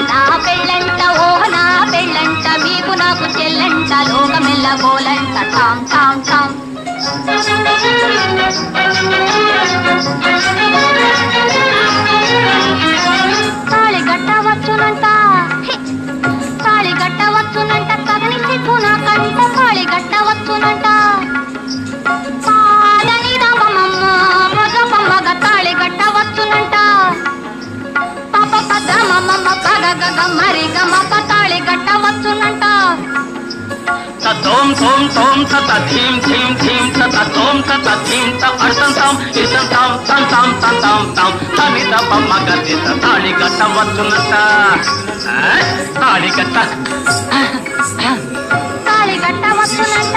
నా పెళ్ళంట ఓహ నా పెళ్ళంట మీకు నాకు చెల్లంట లోకమెల్ల గోలంట టామ్ టామ్ టామ్ తాళి గట్టవచ్చునంట తాళి గట్టవచ్చునంట తగని సిగ్గు నా కంట తాళి గట్టవచ్చునంట పాదని దమమ్మ మగ పమ్మగ తాళి గట్టవచ్చునంట పాప పద మమ్మ పగ గగ మరి గమ తాళి గట్టవచ్చునంట తోం తోం తోం తత థీం థీం థీం తత తోం తత థీం త అర్థం తాం ఇసం తాం తం తాం తం తాం తాం తని తప మగతి తాళి కట్టవచ్చునట తాళి కట్ట తాళి గట్టవచ్చునంట